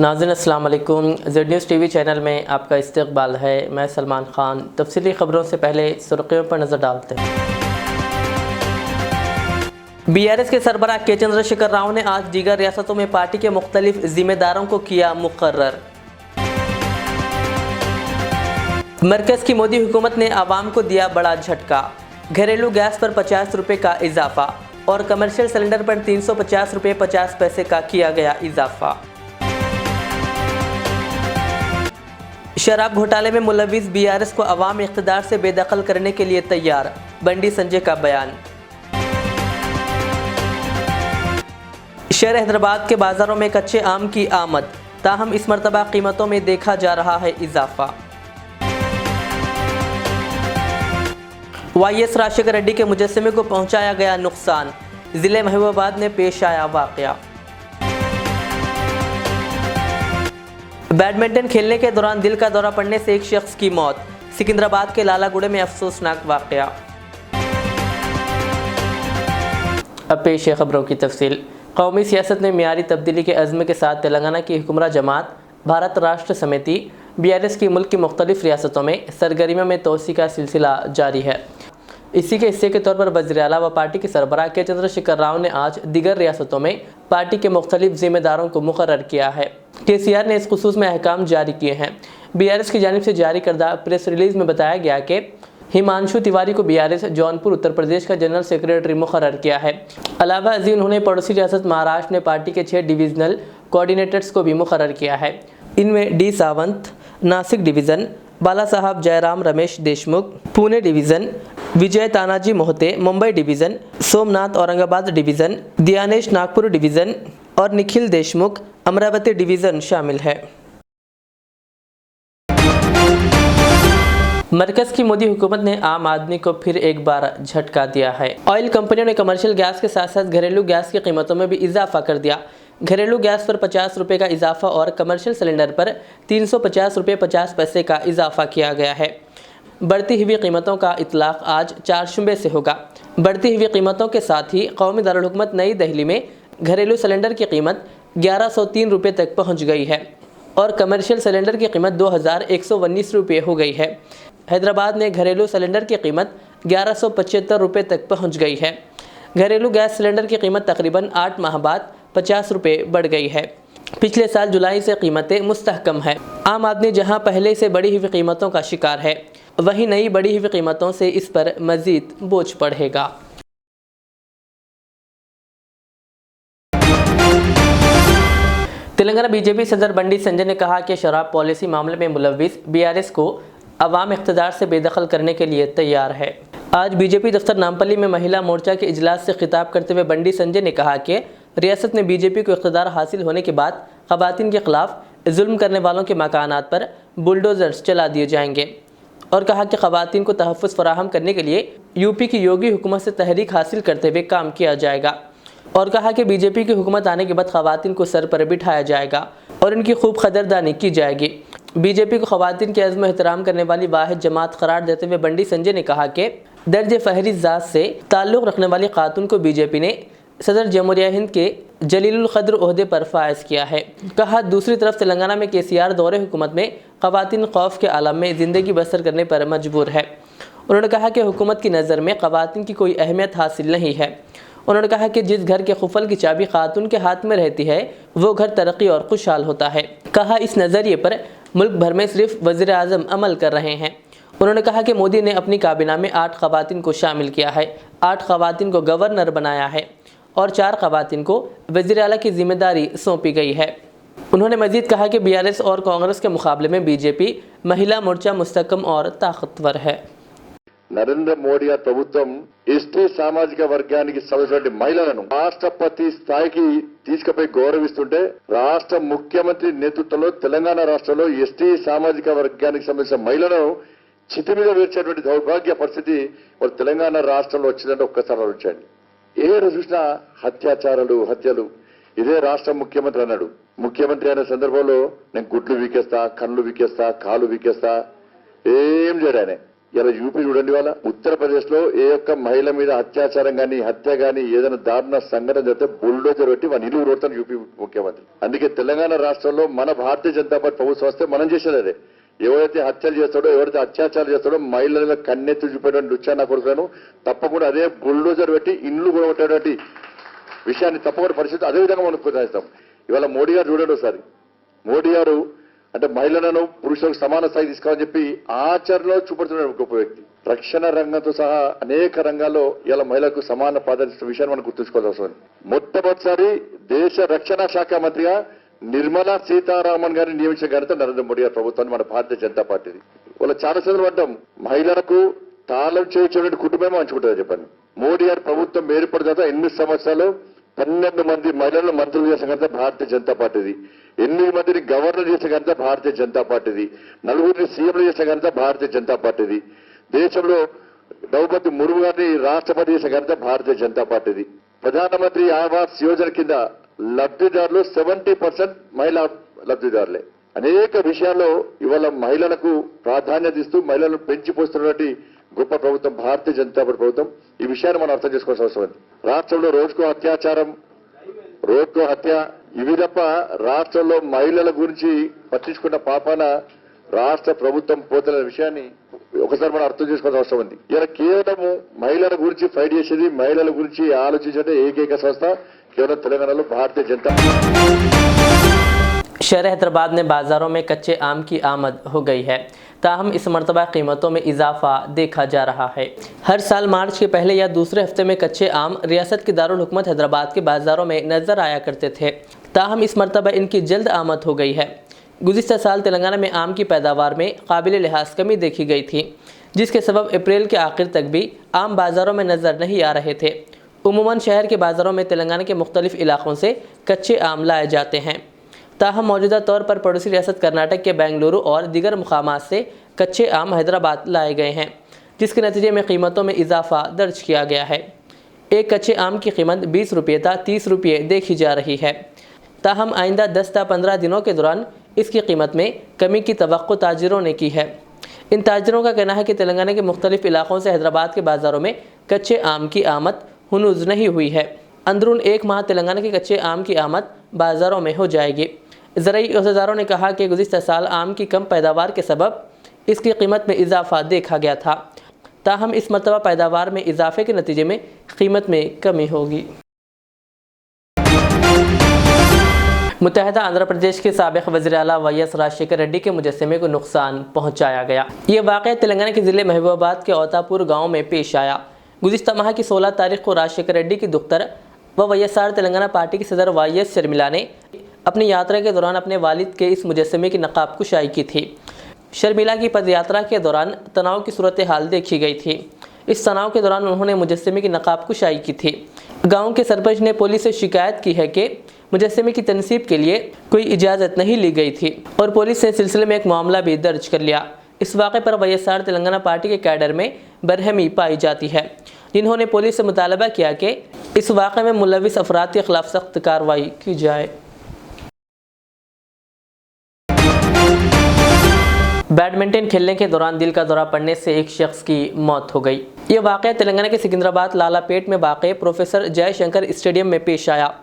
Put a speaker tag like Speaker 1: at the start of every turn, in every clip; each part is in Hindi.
Speaker 1: नाज़रीन अस्सलाम वालेकुम। ज़ेड न्यूज़ टीवी चैनल में आपका इस्तकबाल है। मैं सलमान खान। तफसीली खबरों से पहले सुर्खियों पर नज़र डालते हैं। बीआरएस के सरबराह के चंद्रशेखर राव ने आज दीगर रियासतों में पार्टी के मुख्तलिफ जिम्मेदारों को किया मुकर्रर। मरकज़ की मोदी हुकूमत ने आवाम को दिया बड़ा झटका। घरेलू गैस पर 50 रुपये का इजाफा और कमर्शियल सिलेंडर पर 350 रुपये 50 पैसे का किया गया इजाफा। शराब घोटाले में मुलविस बीआरएस को अवाम इख्तिदार से बेदखल करने के लिए तैयार, बंडी संजय का बयान। शहर हैदराबाद के बाजारों में कच्चे आम की आमद, ताहम इस मरतबा कीमतों में देखा जा रहा है इजाफा। वाईएस राजशेखर रेड्डी के मुजस्समे को पहुंचाया गया नुकसान, जिले महबूबाबाद में पेश आया वाकया। बैडमिंटन खेलने के दौरान दिल का दौरा पड़ने से एक शख्स की मौत, सिकंदराबाद के लालागुड़े में अफसोसनाक वाकया। अब पेश है खबरों की तफसील। कौमी सियासत में मियारी तब्दीली के अज़्म के साथ तेलंगाना की हुक्मरान जमात भारत राष्ट्र समिति बीआरएस की मुल्क की मुख्तलिफ रियासतों में सरगर्मियों में तोसी का सिलसिला जारी है। इसी के हिस्से के तौर पर वज़ीर आला व पार्टी के सरबराह के चंद्रशेखर राव ने आज दीगर रियासतों में पार्टी के मुख्तलिफ जिम्मेदारों को मुकर्रर किया है। केसीआर ने इस खुसूस में अहकाम जारी किए हैं। बीआरएस की जानिब से जारी करदा प्रेस रिलीज में बताया गया कि हिमांशु तिवारी को बीआरएस जौनपुर उत्तर प्रदेश का जनरल सेक्रेटरी मुकर्रर किया है। अलावा अजी उन्होंने पड़ोसी रियासत महाराष्ट्र में पार्टी के 6 डिवीजनल कोऑर्डिनेटर्स को भी मुकर्रर किया है। इनमें D Sawant Nashik division, Bala Saheb Jairam Ramesh Deshmukh Pune division, Vijay Tanaji Mohite Mumbai division, Somnath Aurangabad division, Dnyanesh Nagpur division और निखिल देशमुख अमरावती डिवीज़न शामिल है। मरकज़ की मोदी हुकूमत ने आम आदमी को फिर एक बार झटका दिया है। ऑयल कंपनियों ने कमर्शियल गैस के साथ साथ घरेलू गैस की कीमतों में भी इजाफा कर दिया। घरेलू गैस पर 50 रुपये का इजाफा और कमर्शियल सिलेंडर पर 350 रुपये 50 पैसे का इजाफा किया गया है। बढ़ती हुई कीमतों का इतलाक़ आज 4 शुबे से होगा। बढ़ती हुई कीमतों के साथ ही कौमी दारुल हुकूमत नई दिल्ली में घरेलू सिलेंडर की कीमत 1103 रुपये तक पहुँच गई है और कमर्शियल सिलेंडर की कीमत 2119 रुपये हो गई है। हैदराबाद में घरेलू सिलेंडर की कीमत 1175 रुपये तक पहुँच गई है। घरेलू गैस सिलेंडर की कीमत तकरीबन 8 माह बाद 50 रुपये बढ़ गई है। पिछले साल जुलाई से कीमतें मुस्तहकम है। आम आदमी जहां पहले से बढ़ी हुई कीमतों का शिकार है, वहीं नई बढ़ी हुई कीमतों से इस पर मजीद बोझ बढ़ेगा। तेलंगाना बीजेपी सदर बंडी संजय ने कहा कि शराब पॉलिसी मामले में मुलविस बीआरएस को अवाम इख्तिदार से बेदखल करने के लिए तैयार है। आज बीजेपी दफ्तर नामपल्ली में महिला मोर्चा के इजलास से खिताब करते हुए बंडी संजय ने कहा कि रियासत में बीजेपी को इख्तिदार हासिल होने के बाद ख़वातीन के ख़िलाफ़ जुल्म करने वालों के मकानात पर बुलडोज़र्स चला दिए जाएंगे और कहा कि ख़वातीन को तहफ़्फ़ुज़ फराहम करने के लिए यूपी की योगी हुकूमत से तहरीक हासिल करते हुए काम किया जाएगा और कहा कि बीजेपी की हुकूमत आने के बाद ख़वातीन को सर पर बिठाया जाएगा और इनकी खूब कदरदानी की जाएगी। बीजेपी को ख़वातीन के अज़्म एहतराम करने वाली वाहिद जमात करार देते हुए बंडी संजय ने कहा कि दर्ज फहरिस्त ज़ात से ताल्लुक़ रखने वाली खातून को बीजेपी ने सदर जमहूरिया हिंद के जलीलुल क़द्र ओहदे पर फायज़ किया है। कहा दूसरी तरफ तेलंगाना में केसीआर दौरे हुकूमत में ख़वातीन खौफ के आलम में ज़िंदगी बसर करने पर मजबूर है। उन्होंने कहा कि हुकूमत की नज़र में ख़वातीन की कोई अहमियत हासिल नहीं है। उन्होंने कहा कि जिस घर के खुफल की चाबी खातून के हाथ में रहती है वो घर तरक्की और खुशहाल होता है। कहा इस नज़रिए पर मुल्क भर में सिर्फ वज़ीर आज़म अमल कर रहे हैं। उन्होंने कहा कि मोदी ने अपनी काबीना में 8 ख़वातीन को शामिल किया है, 8 ख़वातीन को गवर्नर बनाया है और 4 ख़वातीन को वज़ीर आला की जिम्मेदारी सौंपी गई है। उन्होंने मज़ीद कहा कि बीआरएस और कांग्रेस के मुकाबले में बीजेपी महिला मोर्चा मुस्तकम और ताकतवर है।
Speaker 2: నరేంద్ర మోడీ ప్రభుత్వం ఎస్టీ సామాజిక వర్గానికి సంబంధించిన మహిళలను రాష్ట్రపతి స్థాయికి తీసుకుపోయి గౌరవిస్తుంటే రాష్ట్ర ముఖ్యమంత్రి నేతృత్వంలో తెలంగాణ రాష్ట్రంలో ఎస్టీ సామాజిక వర్గానికి సంబంధించిన మహిళలను చితి మీద వేర్చేటువంటి దౌర్భాగ్య పరిస్థితి మరి తెలంగాణ రాష్ట్రంలో వచ్చిందంటే ఒక్కసారి ఆలోచించండి. ఏ రోజు చూసినా హత్యలు. ఇదే రాష్ట్ర ముఖ్యమంత్రి అన్నాడు. ముఖ్యమంత్రి అయిన సందర్భంలో నేను గుడ్లు వీకేస్తా, కళ్ళు వీకేస్తా, కాలు వీకేస్తా, ఏం చేయడానే ఇలా యూపీ చూడండి, వాళ్ళ ఉత్తరప్రదేశ్ లో ఏ ఒక్క మహిళ మీద అత్యాచారం గాని హత్య గాని ఏదైనా దారుణ సంఘటన జరిగితే బుల్డోజర్ పెట్టి వాని ఇల్లు రోడ్తాను యూపీ ముఖ్యమంత్రి. అందుకే తెలంగాణ రాష్ట్రంలో మన భారతీయ జనతా పార్టీ ప్రభుత్వం వస్తే మనం చేసేది అదే. ఎవరైతే హత్యలు చేస్తాడో ఎవరైతే అత్యాచారం చేస్తాడో మహిళల మీద కన్నెత్తి చూపేటువంటి లుచ్చానా కొడుకులను తప్పకుండా అదే బుల్డోజర్ పెట్టి ఇండ్లు కొనగొట్టేటువంటి విషయాన్ని తప్పకుండా పరిస్థితి అదే విధంగా మనం కొనసాగిస్తాం. ఇవాళ మోడీ గారు చూడండి ఒకసారి, మోడీ గారు అంటే మహిళలను పురుషులకు సమాన స్థాయి తీసుకోవాలని చెప్పి ఆచరణలో చూపడుతున్న గొప్ప వ్యక్తి. రక్షణ రంగంతో సహా అనేక రంగాల్లో ఇలా మహిళలకు సమాన ప్రాధాన్యత విషయాన్ని మనం గుర్తుంచుకోవాల్సి వస్తుంది. మొట్టమొదటిసారి దేశ రక్షణ శాఖ మంత్రిగా నిర్మలా సీతారామన్ గారిని నియమించిన ఘనత నరేంద్ర మోడీ గారి ప్రభుత్వాన్ని మన భారతీయ జనతా పార్టీది. వాళ్ళ చాలా సందర్భం అంటాం మహిళలకు తాళం చేయించేటువంటి కుటుంబమే మంచుకుంటుందని చెప్పండి. మోడీ గారి ప్రభుత్వం ఏర్పడిన తర్వాత 8 సంవత్సరాలు 12 మంది మహిళలను మంత్రులు చేసిన ఘనత భారతీయ జనతా పార్టీది. 8 మందిని గవర్నర్ చేసిన ఘనత భారతీయ జనతా పార్టీది. 4 సీఎంలు చేసిన ఘనత భారతీయ జనతా పార్టీది. దేశంలో ద్రౌపది ముర్ము గారిని రాష్ట్రపతి చేసిన ఘనత భారతీయ జనతా పార్టీది. ప్రధానమంత్రి ఆవాస్ యోజన కింద లబ్ధిదారులు 70% మహిళా లబ్ధిదారులే. అనేక విషయాల్లో ఇవాళ మహిళలకు ప్రాధాన్యత ఇస్తూ మహిళలను పెంచిపోస్తున్నటువంటి గొప్ప ప్రభుత్వం భారతీయ జనతా పార్టీ ప్రభుత్వం. ఈ విషయాన్ని మనం అర్థం చేసుకోవాల్సిన అవసరం ఉంది. రాష్ట్రంలో రోజుకో అత్యాచారం, రోజుకో హత్య, ఇవి తప్ప రాష్ట్రంలో మహిళల గురించి పట్టించుకున్న పాపాన రాష్ట్ర ప్రభుత్వం పోతున్న విషయాన్ని ఒకసారి మనం అర్థం చేసుకోవాల్సిన అవసరం ఉంది. ఇలా కేవలం మహిళల గురించి ఫైట్ చేసేది, మహిళల గురించి ఆలోచించే ఏకైక సంస్థ केवल तेलंगाना भारतीय जनता।
Speaker 1: शहर हैदराबाद में बाज़ारों में कच्चे आम की आमद हो गई है, ताहम इस मरतबा कीमतों में इजाफा देखा जा रहा है। हर साल मार्च के पहले या दूसरे हफ्ते में कच्चे आम रियासत के दारुल हुकूमत हैदराबाद के बाज़ारों में नज़र आया करते थे, ताहम इस मरतबा इनकी जल्द आमद हो गई है। गुज़िश्ता साल तेलंगाना में आम की पैदावार में काबिल लिहाज कमी देखी गई थी, जिसके सबब अप्रैल के आखिर तक भी आम बाज़ारों में नज़र नहीं आ रहे थे। उमूमन शहर के बाज़ारों में तेलंगाना के मुख्तलिफ इलाक़ों से कच्चे आम लाए जाते हैं, ताहम मौजूदा तौर पर पड़ोसी रियासत कर्नाटक के बेंगलुरु और दीगर मुकामात से कच्चे आम हैदराबाद लाए गए हैं, जिसके नतीजे में कीमतों में इजाफा दर्ज किया गया है। एक कच्चे आम की कीमत 20 रुपये था 30 रुपये देखी जा रही है, ताहम आइंदा 10 या 15 दिनों के दौरान इसकी कीमत में कमी की तवक्को ताजिरों ने की है। इन ताजिरों का कहना है कि तेलंगाना के मुख्तलिफ इलाक़ों से हैदराबाद के बाज़ारों में कच्चे आम की आमद हुनूज नहीं हुई है। अंदरून 1 माह तेलंगाना के कच्चे आम की आमद बाज़ारों में हो जाएगी। ज़राई अहदेदारों ने कहा कि गुज़िश्ता साल आम की कम पैदावार के सबब इसकी कीमत में इजाफा देखा गया था, ताहम इस मरतबा पैदावार में इजाफे के नतीजे में कीमत में कमी होगी। मुत्तहदा आंध्र प्रदेश के साबिक़ वज़ीर आला वाईएस राजशेखर रेड्डी के मुजस्समे को नुकसान पहुँचाया गया। ये वाक़या तेलंगाना के ज़िले महबूबाबाद के औतापुर गाँव में पेश आया। गुज़िश्ता माह की 16 तारीख को राजशेखर रेड्डी की दुख्तर व वाईएसआर तेलंगाना पार्टी की सदर वाईएस शर्मिला ने अपनी यात्रा के दौरान अपने वालिद के इस मुजस्समे की नकाब कुशाई की थी। शर्मिला की पदयात्रा के दौरान तनाव की सूरत हाल देखी गई थी। इस तनाव के दौरान उन्होंने मुजस्समे की नकाब कुशाई की थी। गाँव के सरपंच ने पुलिस से शिकायत की है कि मुजस्समे की तनसीब के लिए कोई इजाज़त नहीं ली गई थी और पुलिस ने सिलसिले में एक मामला भी दर्ज कर लिया। इस वाक़े पर वाईएसआर तेलंगाना पार्टी के कैडर में बरहमी पाई जाती है, जिन्होंने पुलिस से मुतालबा किया कि इस वाक़े में मुलविस अफराद के खिलाफ सख्त कार्रवाई की जाए। बैडमिंटन खेलने के दौरान दिल का दौरा पड़ने से एक शख्स की मौत हो गई। ये वाक़या तेलंगाना के सिकंदराबाद लालापेट में वाक़े प्रोफेसर जयशंकर स्टेडियम में पेश आया।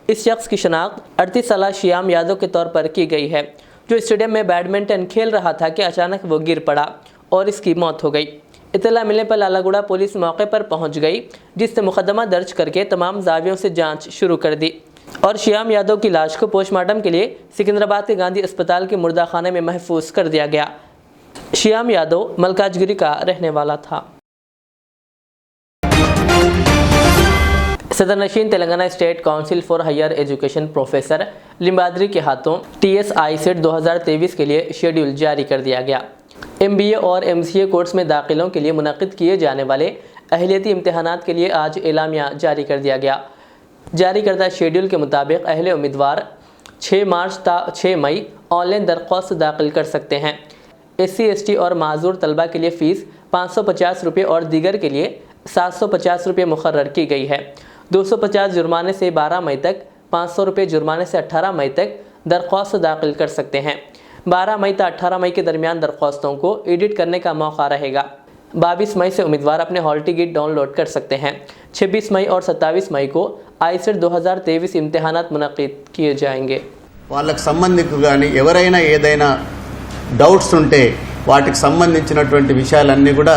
Speaker 1: इस शख्स की शनाख्त 38 साला श्याम यादव के तौर पर की गई है, जो स्टेडियम में बैडमिंटन खेल रहा था कि अचानक वो गिर पड़ा और इसकी मौत हो गई। इत्तला मिलने पर लालागुड़ा पुलिस मौके पर पहुंच गई, जिसने मुकदमा दर्ज करके तमाम जावियों से जांच शुरू कर दी और श्याम यादव की लाश को पोस्टमार्टम के लिए सिकंदराबाद के गांधी अस्पताल के मुर्दा खाने में महफूज कर दिया गया। श्याम यादव मलकाजगिरी का रहने वाला था। सदर नशीन Telangana state council for higher education professor Limbadri के हाथों TSI सेट 2023 के लिए शेड्यूल जारी कर दिया गया। MBA और MCA कोर्स में दाखिलों के लिए मुनक़िद किए जाने वाले अहलियती इम्तहानात के लिए आज एलामिया जारी कर दिया गया। जारी करदा शेड्यूल के मुताबिक अहले उम्मीदवार 6 मार्च ता 6 मई ऑनलाइन दरख्वास्त दाखिल कर सकते हैं। SC ST और माजूर तलबा के लिए फ़ीस 550 रुपये और दीगर के लिए 750 रुपये मुकर्रर की गई है। 250 जुर्माने से 12 मई तक, 500 रुपये जुर्माने से 18 मई तक दरख्वास्त दाखिल कर सकते हैं। 12 मई से 18 मई के दरमियान दरख्वास्तों को एडिट करने का मौका रहेगा। 22 मई से उम्मीदवार अपने हॉल टिकट डाउनलोड कर सकते हैं। 26 मई और 27 मई को आईसेट 2023 इम्तिहानात मुनक़िद किए जाएंगे।
Speaker 3: వాళ్ళకి సంబంధికులు కానీ ఎవరైనా ఏదైనా డౌట్స్ ఉంటే వాటికి సంబంధించినటువంటి విషయాలన్నీ కూడా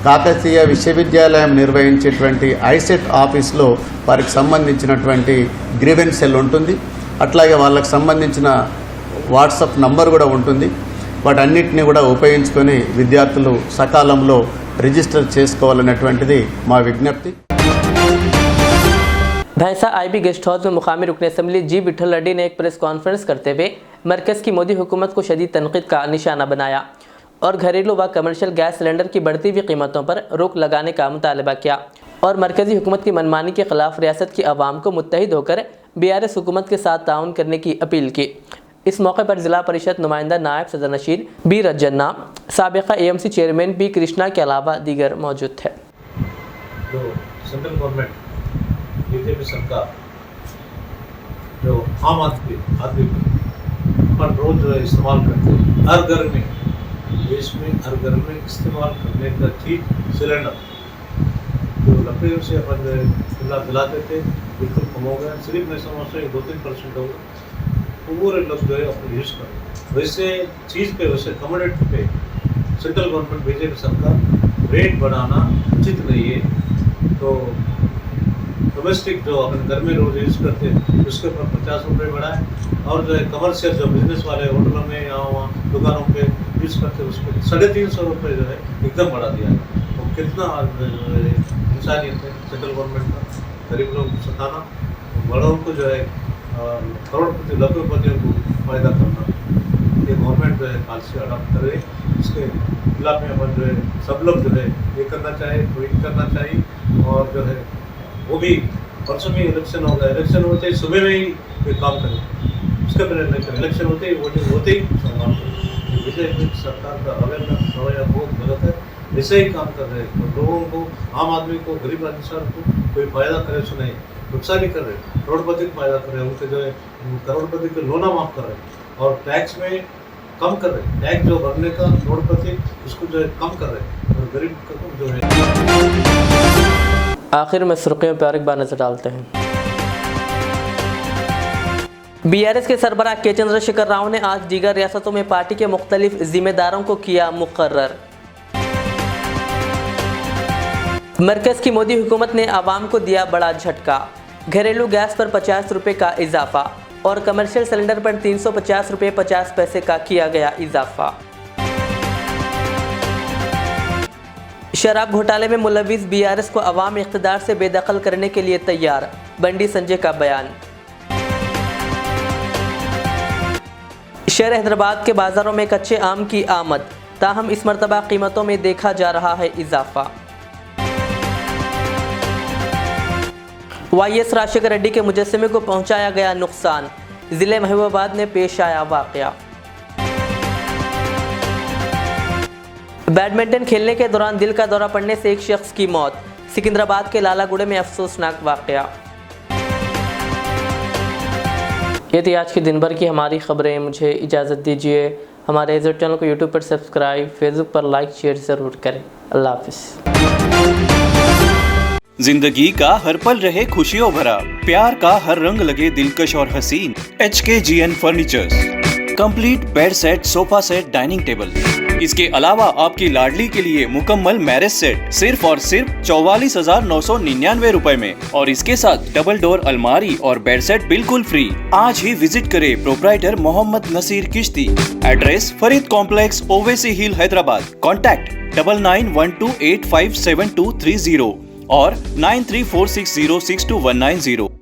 Speaker 3: కాకతీయ విశ్వవిద్యాలయం నిర్వహించేటువంటి ఐసెట్ ఆఫీస్లో వారికి సంబంధించినటువంటి గ్రీవెన్స్ సెల్ ఉంటుంది. అట్లాగే వాళ్ళకి సంబంధించిన వాట్సాప్ నంబర్ కూడా ఉంటుంది. వాటన్నిటిని కూడా ఉపయోగించుకొని విద్యార్థులు సకాలంలో రిజిస్టర్ చేసుకోవాలనేటువంటిది మా విజ్ఞప్తి.
Speaker 1: भैंसा आईबी गेस्ट हाउस में मुकामी रुकन असम्बली जी विठल रेड्डी ने एक प्रेस कॉन्फ्रेंस करते हुए मरकज़ की मोदी हुकूमत को शदीद तनकीद का निशाना बनाया और घरेलू व कमर्शियल गैस सिलेंडर की बढ़ती हुई कीमतों पर रोक लगाने का मुतालबा किया और मरकज़ी हुकूमत की मनमानी के ख़िलाफ़ रियासत की आवाम को मुत्तहिद होकर BRS हुकूमत के साथ ताउन करने की अपील की। इस मौके पर ज़िला परिषद नुमाइंदा नायब सदर नशीद बी रज्जना, साबिक़ा AMC चेयरमैन पी कृष्णा के अलावा दीगर मौजूद थे।
Speaker 4: जो सेंट्रल गवर्नमेंट बीजेपी सरकार जो आम आदमी पर रोज जो है इस्तेमाल करते हैं, हर घर में देश में हर घर में इस्तेमाल करने का चीज सिलेंडर जो लकड़ियों से अपन चूल्हा जलाते थे बिल्कुल कम हो गया। सिर्फ मैं समझता हूँ 2-3% होगा, पूरे लोग जो है अपने यूज़ करें। वैसे चीज़ पे वैसे कमोडिटी पे सेंट्रल गवर्नमेंट बीजेपी सरकार रेट बढ़ाना उचित नहीं है। तो डोमेस्टिक जो अपन घर में रोज यूज़ करते हैं उसके ऊपर 50 रुपये बढ़ाए और जो है कमर्शियल जो बिजनेस वाले होटलों में या वहाँ दुकानों पे यूज़ करते हैं उसको 350 रुपये जो है एकदम बढ़ा दिया है। तो कितना इंसानियत है सेंट्रल गवर्नमेंट का, गरीब लोग को सताना, बड़ों को जो है करोड़पति लखपतियों को फायदा करना, ये गवर्नमेंट जो है पॉलिसी अडॉप्ट करे। इसके खिलाफ में अपन जो है सब लोग जो है ये करना चाहिए, ट्वीट करना चाहिए और जो है वो भी परसों में इलेक्शन होगा, इलेक्शन होते ही सुबह में ही कोई काम करें, उसके पहले नहीं करें, इलेक्शन होते ही वोटिंग होते ही काम करें। बीजेपी सरकार का रवैया बहुत गलत है, ऐसे ही काम कर रहे हैं। तो लोगों को, आम आदमी को, गरीब इंसान को कोई फायदा करे सो नहीं, नुकसान ही कर रहे हैं। करोड़पति को फायदा कर रहे हैं, उनके जो है करोड़पति के लोना माफ कर रहे हैं और टैक्स में कम कर रहे हैं। टैक्स जो भरने का करोड़पति उसको जो है कम कर रहे हैं और गरीब को जो है।
Speaker 1: आखिर में सुर्खियों पर एक बार नजर डालते हैं। BRS के सरबराह के चंद्रशेखर राव ने आज दीगर रियासतों में पार्टी के मुख्तलिफ जिम्मेदारों को किया मुकर्रर। मरकज़ की मोदी हुकूमत ने आवाम को दिया बड़ा झटका, घरेलू गैस पर 50 रुपये का इजाफा और कमर्शियल सिलेंडर पर 350 रुपये 50 पैसे का किया गया इजाफा। शराब घोटाले में मुलविस BRS को अवाम इख्तिदार से बेदखल करने के लिए तैयार, बंडी संजय का बयान। शहर हैदराबाद के बाजारों में कच्चे आम की आमद, ताहम इस मरतबा कीमतों में देखा जा रहा है इजाफा। YS राजशेखर रेड्डी के मुजस्समे को पहुंचाया गया नुकसान, जिले महबूबाबाद में पेश आया वाकया। बैडमिंटन खेलने के दौरान दिल का दौरा पड़ने से एक शख्स की मौत, सिकंदराबाद के लालागुड़े में अफसोसनाक वाकया। ये थी आज की दिन भर की हमारी खबरें। मुझे इजाज़त दीजिए। हमारे इस चैनल को यूट्यूब पर सब्सक्राइब, फेसबुक पर लाइक शेयर ज़रूर करें। अल्लाह हाफिज़।
Speaker 5: जिंदगी का हर पल रहे खुशियों भरा, प्यार का हर रंग लगे दिलकश और हसीन। HKGN furnitures, complete bed set, sofa set, dining table. इसके अलावा आपकी लाडली के लिए मुकम्मल मैरिज सेट सिर्फ और सिर्फ 44,999 रुपए में और इसके साथ डबल डोर अलमारी और बेड सेट बिल्कुल फ्री। आज ही विजिट करें प्रोप्राइटर मोहम्मद नसीर किश्ती। एड्रेस फरीद कॉम्प्लेक्स, ओवैसी हिल, हैदराबाद। कॉन्टैक्ट 9912857230 और 9346062190।